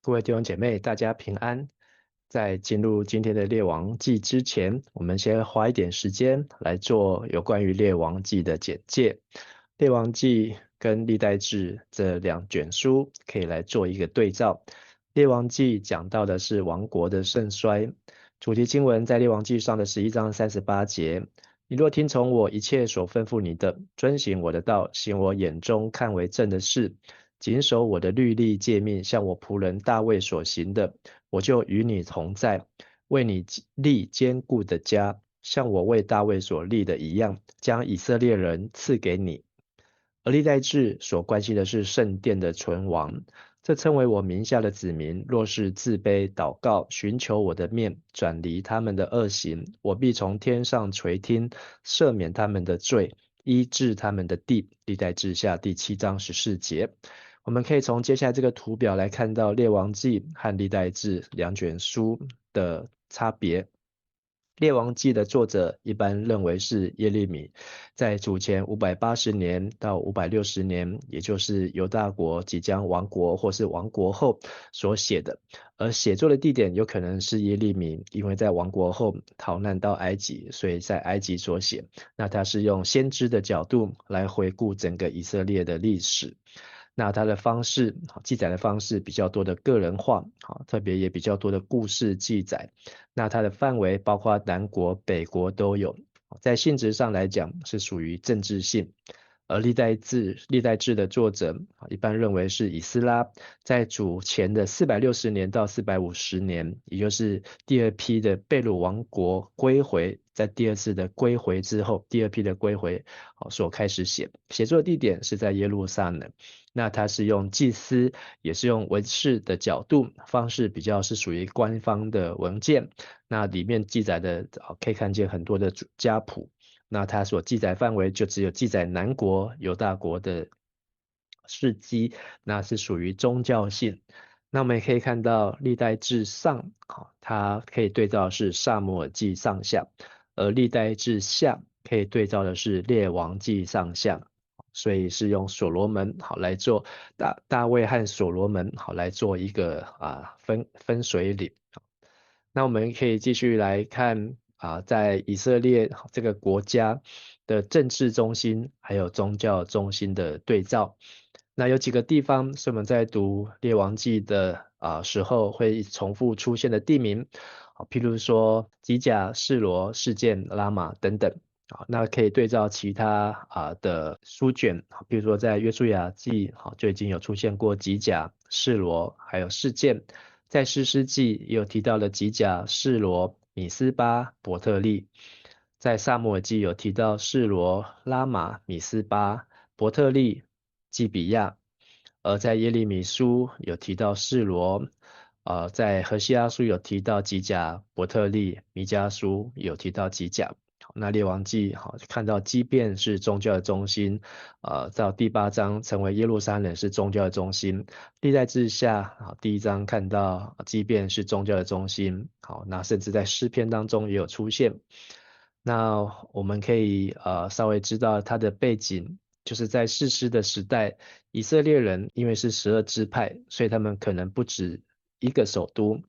各位弟兄姐妹，大家平安。在进入今天的列王记之前，我们先花一点时间来做有关于列王记的简介。列王记跟历代志这两卷书可以来做一个对照。列王记讲到的是王国的盛衰，主题经文在列王记上的11章38节。你若听从我一切所吩咐你的，遵行我的道，行我眼中看为正的事，谨守我的律例诫命，像我仆人大卫所行的，我就与你同在，为你立坚固的家，像我为大卫所立的一样，将以色列人赐给你。而历代志所关心的是圣殿的存亡，这称为我名下的子民，若是自卑祷告，寻求我的面，转离他们的恶行，我必从天上垂听，赦免他们的罪，医治他们的地。历代志下第7章14节。我们可以从接下来这个图表来看到列王记和历代志两卷书的差别。列王记的作者一般认为是耶利米，在主前580年到560年，也就是犹大国即将亡国或是亡国后所写的。而写作的地点有可能是耶利米，因为在亡国后逃难到埃及，所以在埃及所写。那他是用先知的角度来回顾整个以色列的历史。那它的方式，记载的方式比较多的个人化，特别也比较多的故事记载。那它的范围包括南国、北国都有，在性质上来讲是属于政治性。而历代志的作者一般认为是以斯拉，在主前的460年到450年，也就是第二批的被掳王国归回，在第二次的归回之后，第二批的归回所开始写作地点是在耶路撒冷。那他是用祭司，也是用文士的角度方式，比较是属于官方的文件。那里面记载的可以看见很多的家谱。那它所记载范围就只有记载南国犹大国的事迹，那是属于宗教性。那我们也可以看到历代志上，它可以对照的是撒母耳记上下，而历代志下可以对照的是列王记上下。所以是用所罗门来做大卫和所罗门来做一个分水岭。那我们可以继续来看在以色列这个国家的政治中心还有宗教中心的对照。那有几个地方是我们在读列王记的时候会重复出现的地名，譬如说吉甲、示罗、示剑、拉玛等等。那可以对照其他的书卷，比如说在约书亚记就已经有出现过吉甲、示罗还有示剑。在士师记也有提到了吉甲、示罗、米斯巴、伯特利。在撒母耳记有提到示罗、拉玛、米斯巴、伯特利、基比亚。而在耶利米书有提到示罗，在何西阿书有提到吉甲、伯特利，弥迦书有提到吉甲。那列王记看到即便是宗教的中心，到第8章成为耶路撒冷是宗教的中心。历代志下第1章看到即便是宗教的中心，那甚至在诗篇当中也有出现。那我们可以稍微知道它的背景，就是在士师的时代，以色列人因为是12支派，所以他们可能不止一个首都，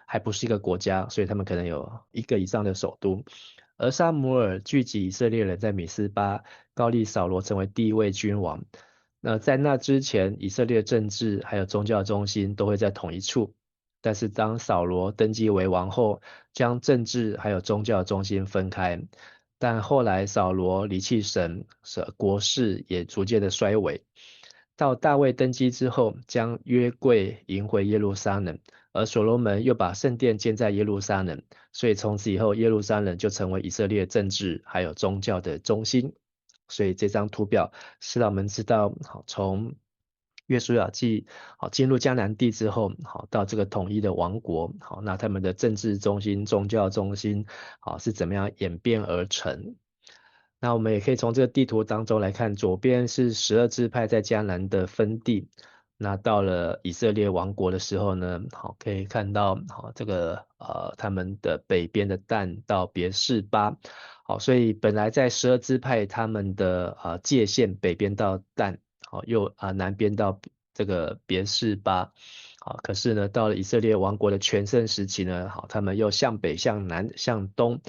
还不是一个国家，所以他们可能有一个以上的首都。而撒母耳聚集以色列人在米斯巴，高立扫罗成为第一位君王。那在那之前，以色列政治还有宗教中心都会在同一处。但是当扫罗登基为王后，将政治还有宗教中心分开。但后来扫罗离弃神，国势也逐渐的衰微。到大卫登基之后，将约柜迎回耶路撒冷，而所罗门又把圣殿建在耶路撒冷，所以从此以后，耶路撒冷就成为以色列政治还有宗教的中心。所以这张图表是让我们知道，从约书亚记进入迦南地之后，到这个统一的王国，那他们的政治中心、宗教中心是怎么样演变而成。那我们也可以从这个地图当中来看，左边是12支派在迦南的分地。那到了以色列王国的时候呢，可以看到这个他们的北边的但到别是巴。所以本来在12支派他们的界限，北边到但，南边到这个别是巴。好，可是呢，到了以色列王国的全盛时期呢，好，他们又向北、向南、向东，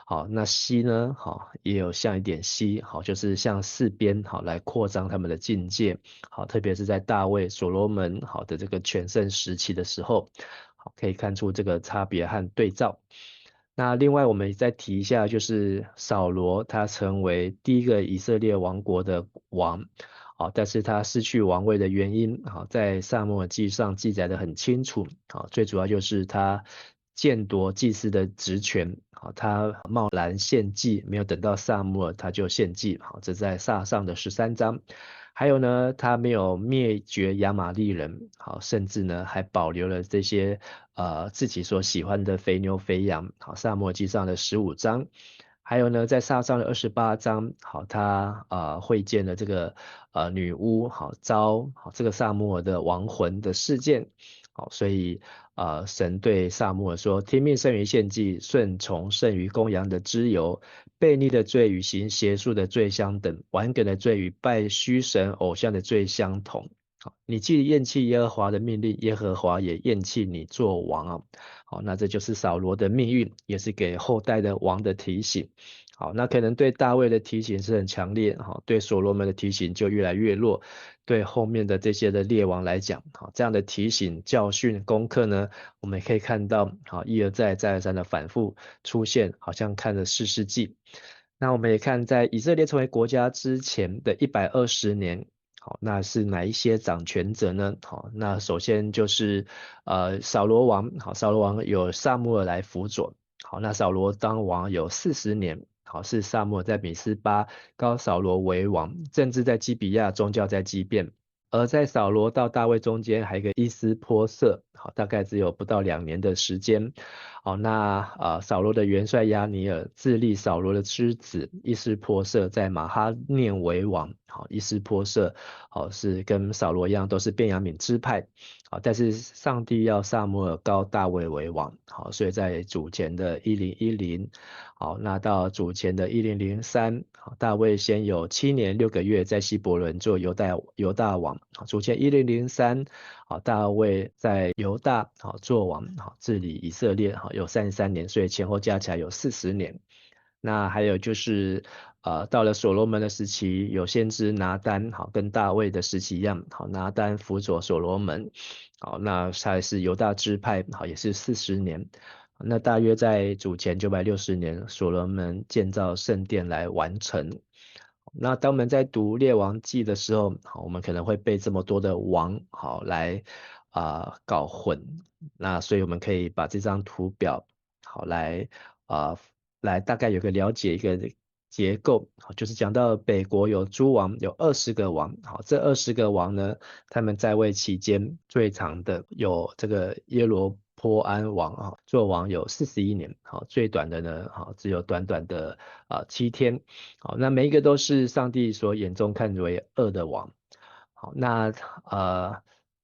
好，那西呢，好，也有向一点西，好，就是向四边，好，来扩张他们的境界，好，特别是在大卫、所罗门，好的这个全盛时期的时候，好，可以看出这个差别和对照。那另外我们再提一下，就是扫罗他成为第一个以色列王国的王，但是他失去王位的原因，在撒母耳记上记载的很清楚，最主要就是他篡夺祭司的职权，他贸然献祭，没有等到撒母耳他就献祭，这在撒上的13章。还有呢，他没有灭绝亚玛力人，甚至呢还保留了这些自己所喜欢的肥牛肥羊，撒母耳记上的15章。还有呢，在撒上的28章，他会见了这个女巫，招这个撒母耳的亡魂的事件，所以神对撒母耳说：听命胜于献祭，顺从胜于公羊的脂油。悖逆的罪与行邪术的罪相等，顽梗的罪与拜虚神偶像的罪相同。你既厌弃耶和华的命令，耶和华也厌弃你做王啊。好，那这就是扫罗的命运，也是给后代的王的提醒。好，那可能对大卫的提醒是很强烈，对所罗门的提醒就越来越弱。对后面的这些的列王来讲，这样的提醒、教训、功课呢，我们可以看到，一而再、再而三的反复出现，好像看了四世纪。那我们也看，在以色列成为国家之前的120年，好，那是哪一些掌权者呢？好，那首先就是扫罗王，好，扫罗王有撒母耳来辅佐，好，那扫罗当王有40年，好，是撒母耳在米斯巴高扫罗为王，政治在基比亚，宗教在基变。而在扫罗到大卫中间还有一个伊斯波瑟，好，大概只有不到2年的时间。好，那扫罗的元帅亚尼尔自立扫罗的之子伊斯波瑟在马哈念为王。好，伊斯波瑟好是跟扫罗一样都是便雅悯支派。好，但是上帝要撒母耳高大卫为王。好，所以在主前的1010，好，那到主前的1003，好，大卫先有7年6个月在希伯伦做犹大王。好，主前1003，好，大卫在犹大做王，治理以色列有33年，所以前后加起来有40年。那还有就是到了所罗门的时期，有先知拿单，跟大卫的时期一样，拿单辅佐所罗门，好，那他是犹大支派，也是40年。那大约在主前960年，所罗门建造圣殿来完成。那当我们在读列王记的时候，我们可能会被这么多的王来搞混。那所以我们可以把这张图表来来大概有个了解一个结构，就是讲到北国有诸王，有20个王，这20个王呢，他们在位期间最长的有这个耶罗波安王做王有41年，最短的呢只有短短的7天。好，那每一个都是上帝所眼中看为恶的王。好，那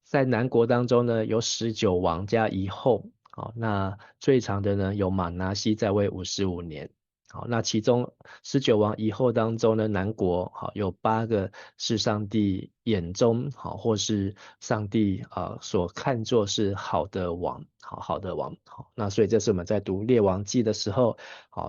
在南国当中呢，有19王加一后。好，那最长的呢有马拿西在位55年。好，那其中19王以后当中呢，南国有8个是上帝眼中或是上帝所看作是好的王，好的王。好，那所以这是我们在读列王记的时候，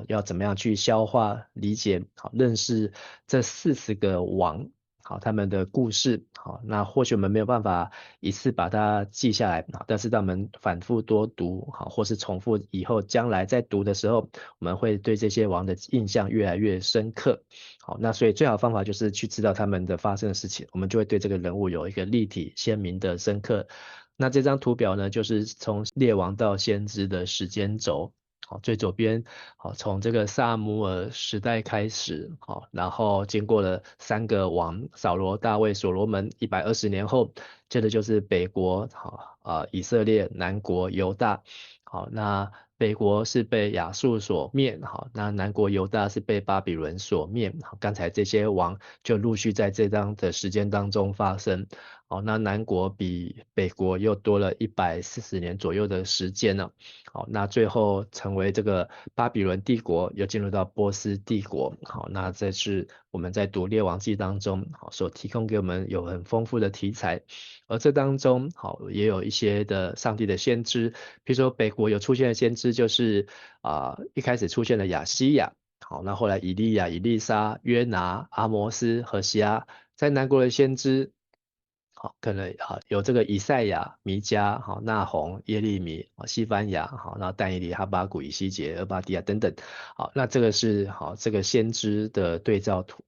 要怎么样去消化、理解、认识这40个王。好，他们的故事，好，那或许我们没有办法一次把它记下来，但是当我们反复多读，好，或是重复以后，将来在读的时候，我们会对这些王的印象越来越深刻。好，那所以最好的方法就是去知道他们的发生的事情，我们就会对这个人物有一个立体、鲜明的深刻。那这张图表呢，就是从列王到先知的时间轴。好，最左边，好，从这个撒母耳时代开始，好，然后经过了3个王，扫罗、大卫、所罗门，120年后，接着就是北国，好，以色列、南国、犹大，好，那北国是被亚述所灭，好，那南国犹大是被巴比伦所灭。好，刚才这些王就陆续在这章的时间当中发生。好，那南国比北国又多了140年左右的时间呢。好，那最后成为这个巴比伦帝国，又进入到波斯帝国。好，那这是我们在读列王记当中，好，所提供给我们有很丰富的题材。而这当中，好，也有一些的上帝的先知，比如说北国有出现的先知，就是一开始出现了亚西亚，好，那后来以利亚、以利沙、约拿、阿摩斯、何西阿，在南国的先知，好，可能有这个以赛亚、弥迦、好、那鸿、耶利米、西番雅，好，然后但以理、哈巴谷、以西结、俄巴底亚等等，好，那这个是好这个先知的对照图。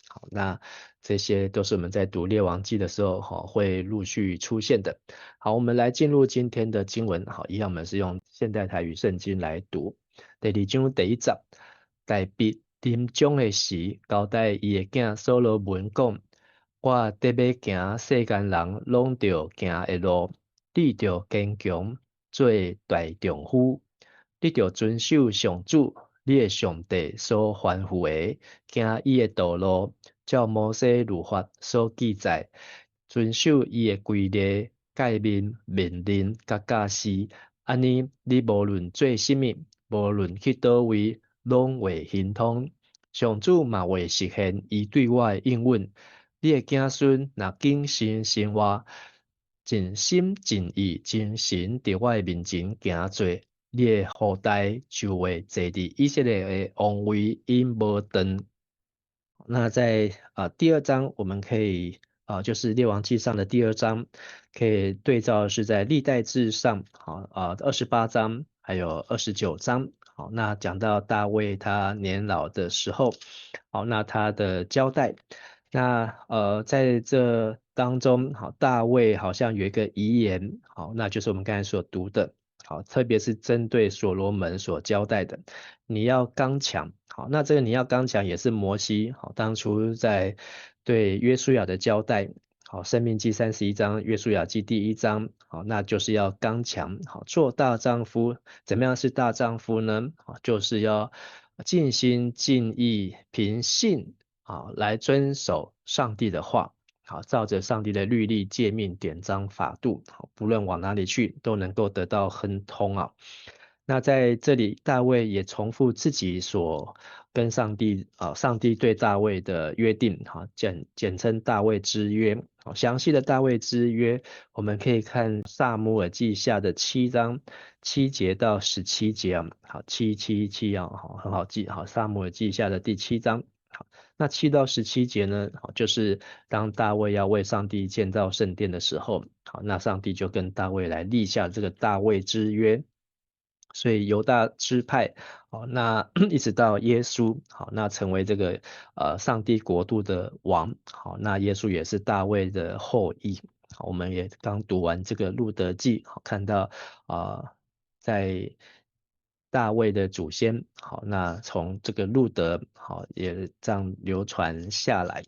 好，那这些都是我们在读列王记的时候，会陆续出现的。好，我们来进入今天的经文。好，一样我们是用现代台语圣经来读。第二章第一节，大必临终的时，交代伊的囝所罗门讲：我得要行世间人拢着行的路，你着坚强，做大丈夫，你着遵守上主，你的上帝所吩咐的，行伊的道路，照摩西律法所记载，遵守伊的规律、诫命、命令、甲教示。安尼，你无论做什么，无论去倒位，拢会亨通。上主嘛会实现伊对我的应允。你的子孙若谨慎生活，尽心尽意、真心伫我的面前行做，你的后代就会坐伫以色列的王位，因无断。那在第二章，我们可以就是列王记上的第二章，可以对照是在历代志上，好28章还有29章，好，那讲到大卫他年老的时候，好，那他的交代，那在这当中，好，大卫好像有一个遗言，好，那就是我们刚才所读的，好，特别是针对所罗门所交代的。你要刚强，好，那这个你要刚强也是摩西，好，当初在对约书亚的交代，好，申命记31章，约书亚记第1章，好，那就是要刚强，好，做大丈夫，怎么样是大丈夫呢？好，就是要尽心尽意凭信，好，来遵守上帝的话，好，照着上帝的律例、诫命、典章、法度，好，不论往哪里去，都能够得到亨通啊。那在这里，大卫也重复自己所跟上帝上帝对大卫的约定，哈，简称大卫之约。好，详细的大卫之约，我们可以看撒母耳记下的7章7节到17节啊，好，777啊，好，很好记，好，撒母耳记下的第7章。好，那7到17节呢，好，就是当大卫要为上帝建造圣殿的时候，好，那上帝就跟大卫来立下这个大卫之约。所以犹大支派，好，那一直到耶稣，好，那成为这个上帝国度的王，好，那耶稣也是大卫的后裔，好，我们也刚读完这个路德记，好，看到在大卫的祖先，好，那从这个路德，好，也这样流传下来。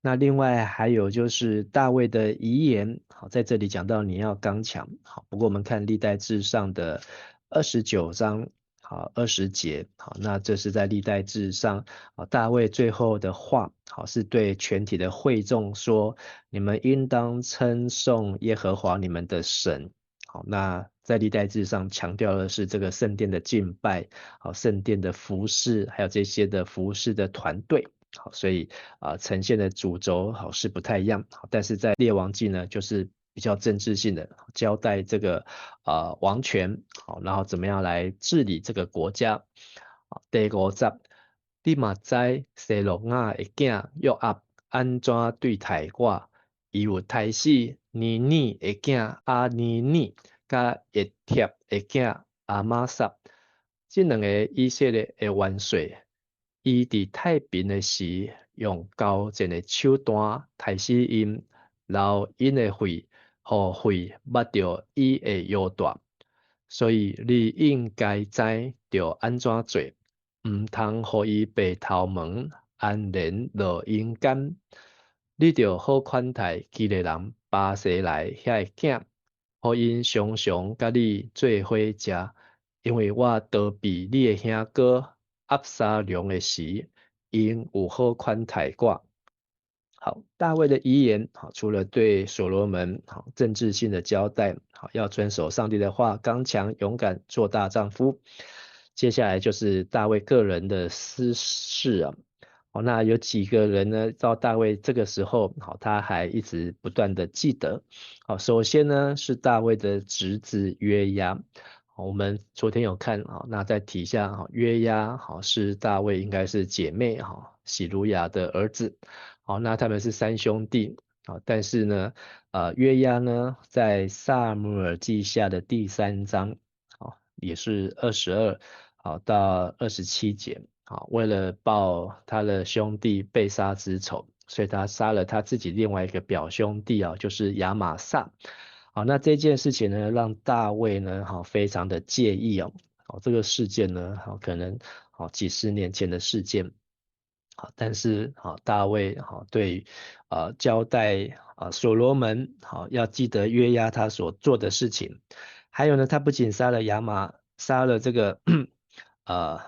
那另外还有就是大卫的遗言，好，在这里讲到你要刚强，好，不过我们看历代志上的29章，好20节，好，那这是在历代志上，好，大卫最后的话，好，是对全体的会众说，你们应当称颂耶和华你们的神，好，那在历代志上强调的是这个圣殿的敬拜，好，圣殿的服饰，还有这些的服饰的团队。好，所以呈现的主轴好是不太一样，好，但是在列王记呢，就是比较政治性的交代这个王权，好，然后怎么样来治理这个国家。第50，你嘛知西罗亚的囝约押安怎对待我？伊有杀死尼尼的囝阿尼尼，甲叶帖的囝阿玛撒，这两个以色列的元帅。伊伫太平的时，用高剑的手段杀死因，留因的血，互血抹着伊的腰带。所以你应该知着安怎做，毋通互伊白头毛安然落阴间。你着好款待基列人巴西来遐个囝，互因常常甲你做伙食，因为我逃避你的兄哥押沙龙的时，因有好款待我。好，大卫的遗言，好，除了对所罗门好政治性的交代，好，要遵守上帝的话，刚强勇敢做大丈夫。接下来就是大卫个人的私事啊。好，那有几个人呢？到大卫这个时候，好，他还一直不断的记得。好，首先呢是大卫的侄子约押。好，我们昨天有看，好，那再提一下，好，约押，好，是大卫应该是姐妹，好，喜鲁雅的儿子。好，那他们是三兄弟。好，但是呢，约押呢，在撒母耳记下的第3章，好，也是22，好到27节，好，为了报他的兄弟被杀之仇，所以他杀了他自己另外一个表兄弟啊，就是亚玛撒。好，那这件事情呢，让大卫呢，好，非常的介意哦。好，这个事件呢，好，可能好几十年前的事件。好，但是好，大卫好对交代所罗门好要记得约押他所做的事情。还有呢，他不仅杀了这个呃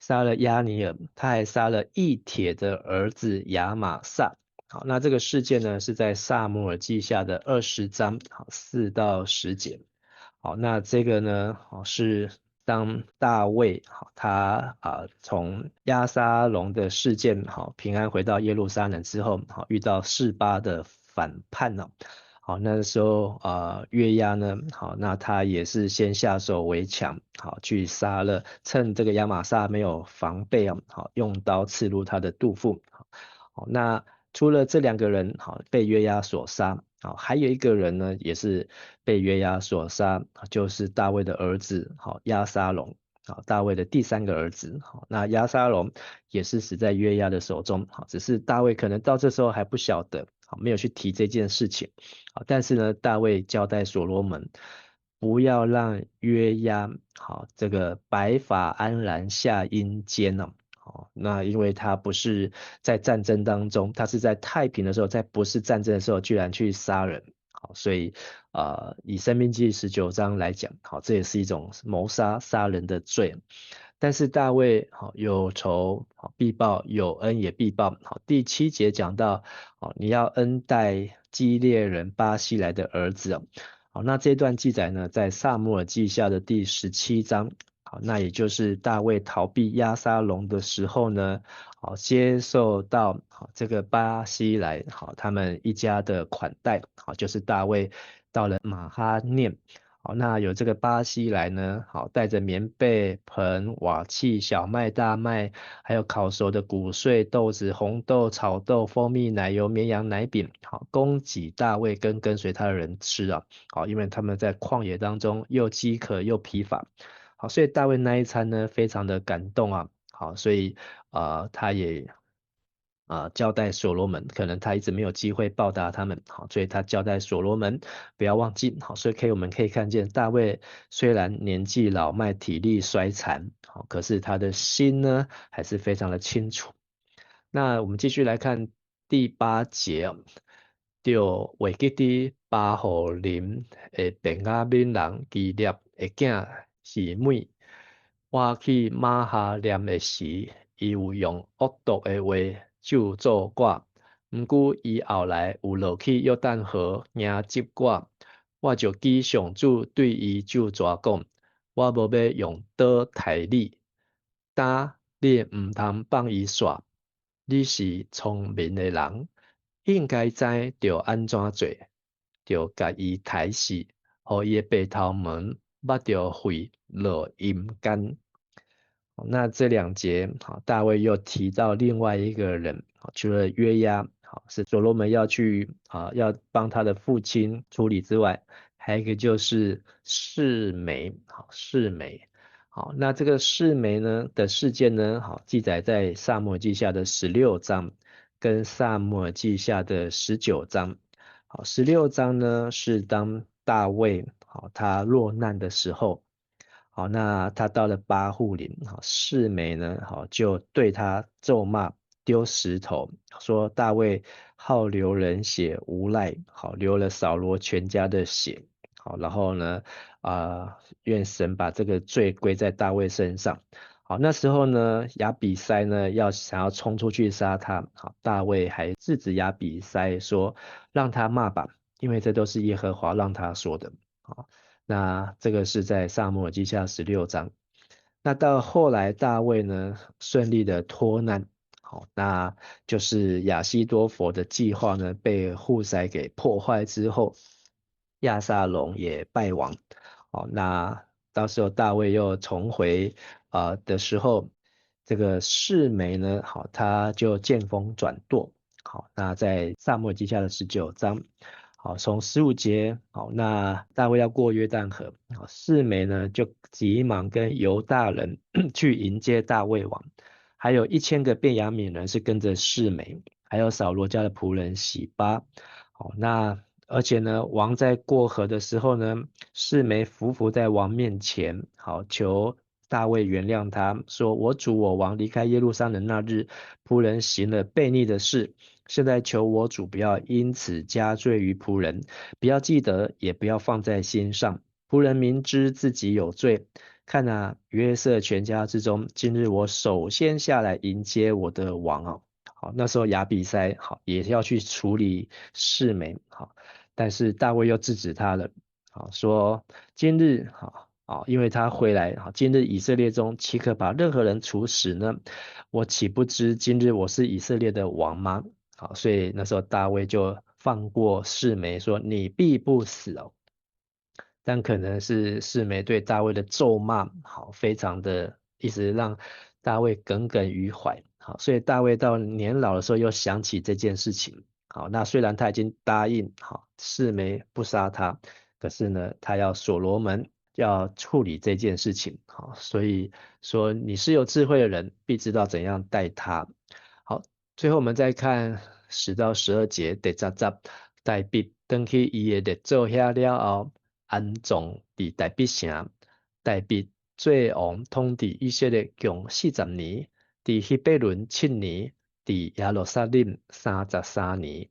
杀了亚尼尔，他还杀了义铁的儿子亚玛撒。好，那这个事件呢是在撒母耳记下的20章好4到10节。好，那这个呢，是当大卫好他从押沙龙的事件好平安回到耶路撒冷之后，好遇到示巴的反叛呢。好，那时候约押呢，好，那他也是先下手为强，好去杀了，趁这个亚玛撒没有防备啊，好用刀刺入他的肚腹。好，那除了这2个人好被约押所杀，好还有一个人呢也是被约押所杀，就是大卫的儿子好押沙龙。好，大卫的第3个儿子，好，那押沙龙也是死在约押的手中，好，只是大卫可能到这时候还不晓得，好，没有去提这件事情，好，但是呢，大卫交代所罗门，不要让约押，好，这个白发安然下阴间哦。哦，那因为他不是在战争当中，他是在太平的时候，在不是战争的时候，居然去杀人，好，所以以申命记19章来讲，好，这也是一种谋杀杀人的罪。但是大卫好有仇好必报，有恩也必报。好，第7节讲到，好，你要恩待基列人巴西来的儿子哦。好，那这段记载呢，在撒母耳记下的第17章。好，那也就是大卫逃避押沙龙的时候呢，好，接受到好这个巴西来好他们一家的款待，好，就是大卫到了马哈念。好，那有这个巴西来呢，好，带着棉被、盆、瓦器、小麦、大麦，还有烤熟的谷穗、豆子、红豆、草豆、蜂蜜、奶油、绵羊奶饼，好，供给大卫跟随他的人吃啊。好，因为他们在旷野当中又饥渴又疲乏。好，所以大卫那一餐呢，非常的感动啊。好，所以他也交代所罗门，可能他一直没有机会报答他们，好，所以他交代所罗门不要忘记，好，所以我们可以看见大卫虽然年纪老迈，体力衰残，好，可是他的心呢还是非常的清楚。那我们继续来看第8节哦，就为记伫巴户林的便雅悯人基列的囝示每，我去马哈念的时，伊有用恶毒的话咒诅我，毋过伊后来有落去约旦河迎接我，我就记上主对伊咒詛讲，我无要用刀刣你，但你毋通放伊煞。你是聪明的人，应该知着安怎做，着甲伊刣死，互伊的白头毛捌着血落阴间。那这2节，好，大卫又提到另外一个人，好，除了约押，好，是所罗门要去要帮他的父亲处理之外，还有一个就是示每，好，示每，好，那这个示每呢的事件呢，好，记载在撒母耳记下的16章跟撒母耳记下的19章。好，16章呢是当大卫好他落难的时候。好，那他到了巴户林，好，示每呢，好，就对他咒骂，丢石头，说大卫好流人血，无赖，好，流了扫罗全家的血。好，然后呢，愿神把这个罪归在大卫身上。好，那时候呢，亚比筛呢想要冲出去杀他，好，大卫还制止亚比筛说，让他骂吧，因为这都是耶和华让他说的。好，那这个是在撒母耳记下16章。那到后来大卫呢，顺利的脱难。好，那就是亚希多弗的计划呢被户筛给破坏之后，亚撒龙也败亡。好，那到时候大卫又重回的时候，这个示每呢，好，他就见风转舵。好，那在撒母耳记下的19章，好，从15节，好，那大卫要过约旦河，好，示每呢就急忙跟犹大人去迎接大卫王，还有1000个便雅悯人是跟着示每，还有扫罗家的仆人洗巴。好，那而且呢，王在过河的时候呢，示每伏在王面前，好，求大卫原谅他，说我主我王离开耶路撒冷那日，仆人行了悖逆的事，现在求我主不要因此加罪于仆人，不要记得，也不要放在心上。仆人明知自己有罪，看啊，约瑟全家之中，今日我首先下来迎接我的王啊。好，那时候亚比筛好也要去处理示每，好，但是大卫又制止他了，好，说今日因为他回来，好，今日以色列中岂可把任何人处死呢？我岂不知今日我是以色列的王吗？好，所以那时候大卫就放过示每，说你必不死哦。但可能是示每对大卫的咒骂，好，非常的一直让大卫耿耿于怀。好，所以大卫到年老的时候又想起这件事情。好，那虽然他已经答应，好，示每不杀他，可是呢，他要所罗门要处理这件事情。好，所以说你是有智慧的人，必知道怎样待他。好，最后我们再看10到12节，第十节，大卫登去伊的列祖遐了后，安葬伫大卫城。大卫做王统治以色列共40年，伫希伯伦7年，伫耶路撒冷33年。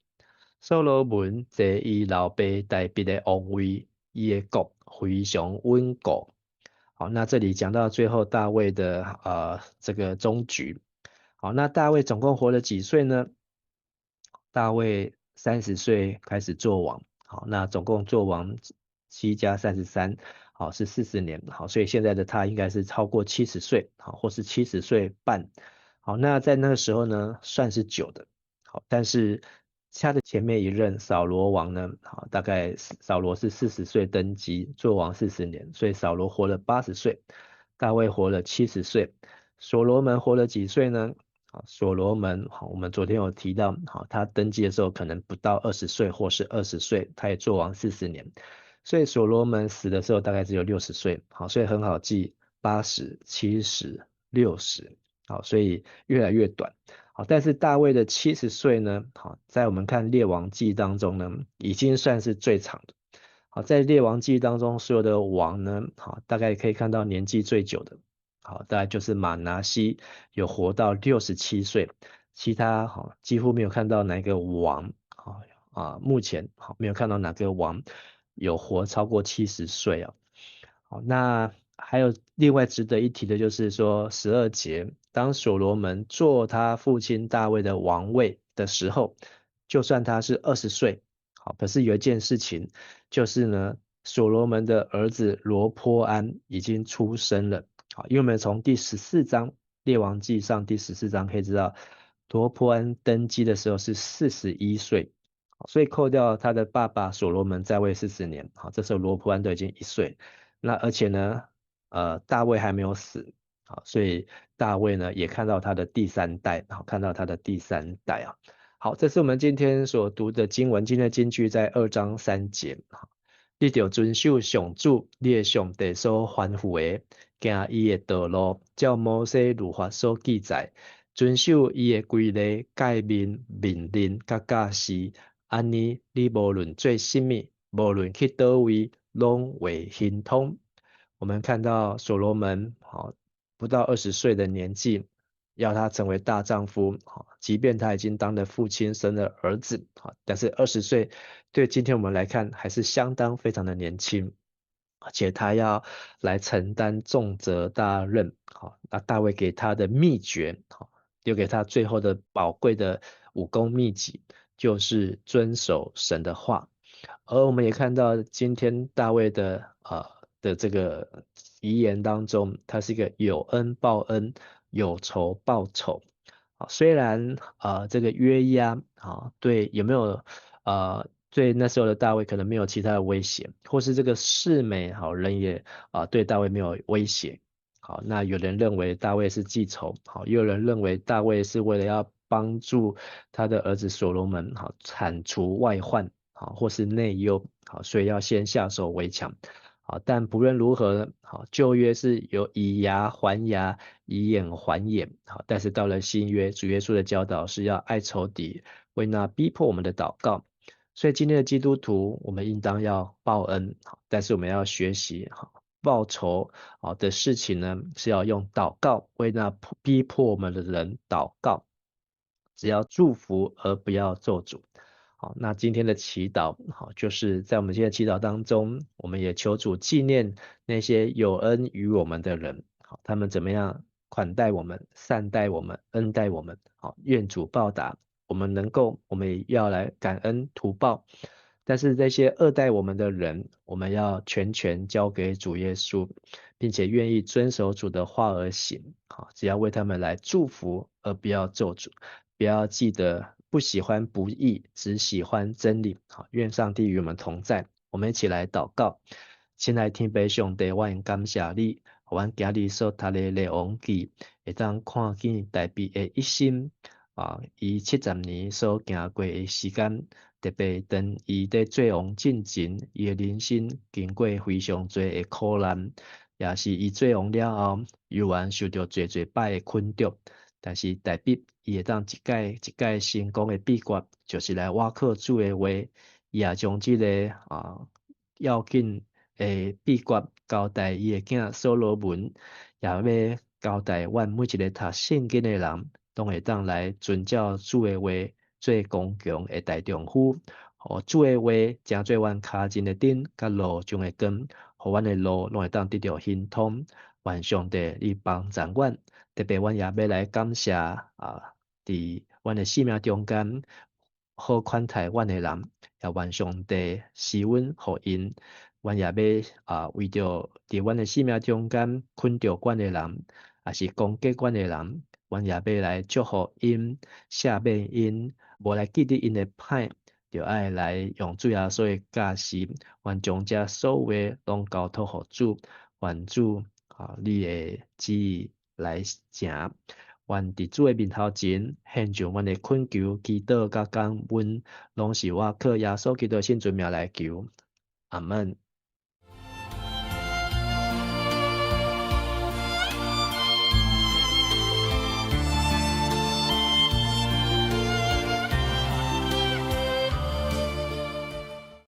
所罗门坐伊老爸大卫的王位，伊的国非常稳固。好，那这里讲到最后大卫的这个终局。好，那大卫总共活了几岁呢？大卫30岁开始做王，好，那总共做王7加33，好，是40年，好，所以现在的他应该是超过70岁，好，或是70岁半，好，那在那个时候呢，算是久的，好，但是他的前面一任扫罗王呢，好，大概扫罗是40岁登基，做王40年，所以扫罗活了80岁，大卫活了70岁，所罗门活了几岁呢？好，所罗门，好，我们昨天有提到，好，他登基的时候可能不到20岁或是20岁，他也做王40年，所以所罗门死的时候大概只有60岁，好，所以很好记，80、70、60，好，所以越来越短，好，但是大卫的70岁呢，好，在我们看列王记当中呢，已经算是最长的，好，在列王记当中所有的王呢，好，大概可以看到年纪最久的。好，大概就是马拿西有活到67岁，其他好几乎没有看到哪个王，目前好没有看到哪个王有活超过70岁啊。好，那还有另外值得一提的就是说12节，当所罗门做他父亲大卫的王位的时候，就算他是20岁，好，可是有一件事情就是呢，所罗门的儿子罗波安已经出生了。好，因为我们从第14章列王记上第14章可以知道，罗波安登基的时候是41岁，好，所以扣掉他的爸爸所罗门在位40年，好，这时候罗波安都已经1岁，那而且呢，大卫还没有死，好，所以大卫呢也看到他的第三代，好，看到他的第三代啊。好，这是我们今天所读的经文，今天的金句在2章3节。好，你就遵守上主你的上帝所吩咐的，行伊的道路，照摩西律法所记载，遵守伊的规例、诫命、命令、甲教示，安尼你无论做什么，无论去倒位，拢会亨通。我们看到所罗门，好，不到20岁的年纪，要他成为大丈夫，好，即便他已经当了父亲，生了儿子，好，但是20岁对今天我们来看还是相当非常的年轻，而且他要来承担重责大任，好，那大卫给他的秘诀，好，留给他最后的宝贵的武功秘籍，就是遵守神的话。而我们也看到今天大卫的这个遗言当中，他是一个有恩报恩，有仇报仇。啊，虽然这个约押对有没有对那时候的大卫可能没有其他的威胁，或是这个示每人也对大卫没有威胁。好，那有人认为大卫是记仇，好，又有人认为大卫是为了要帮助他的儿子所罗门铲除外患，好，或是内忧，好，所以要先下手为强。好，但不论如何，好，旧约是有以牙还牙，以眼还眼，好，但是到了新约，主耶稣的教导是要爱仇敌，为那逼迫我们的祷告。所以今天的基督徒，我们应当要报恩，好，但是我们要学习报仇的事情呢，是要用祷告为那逼迫我们的人祷告，只要祝福而不要咒诅。好，那今天的祈祷，好，就是在我们今天的祈祷当中，我们也求主纪念那些有恩于我们的人，好，他们怎么样款待我们、善待我们、恩待我们，好，愿主报答。我们能够，我们也要来感恩图报。但是这些恶待我们的人，我们要全权交给主耶稣，并且愿意遵守主的话而行。好，只要为他们来祝福，而不要咒诅。不要记得不喜欢不义，只喜欢真理。好，愿上帝与我们同在。我们一起来祷告。亲爱的天父上帝，我很感谢你，阮今日所读的列王记，会当看见大卫的一生。伊70年所行过的时间，特别当伊在做王进前，伊的人生经过非常多的苦难，也是伊做王了后，犹原受到最摆的困扰。但是代笔伊会当一届一届成功的秘诀，就是来挖靠主的话，伊也将这个要紧的秘诀交代伊的囝所罗门，也要交代阮每一个读圣经的人，都会当来遵照主的话，做刚强的大丈夫。互主的话，成做阮脚前的灯，甲路上的光，互阮的路拢会当得到亨通。愿上帝你帮助阮。特别阮也要来感谢伫阮的生命中间好款待阮的人，也愿上帝赐阮互因。阮也要为着伫阮的生命中间困着阮的人，也是攻击阮的人，阮也要来祝福因、赦免因，无来记得因的歹，就爱来用主耶稣的教示，愿将这所有的拢交托互主，愿主你的旨意来行。愿伫主的面头前，献上阮的恳求、祈祷甲感恩，拢是我靠耶稣基督的圣尊名来求。阿门。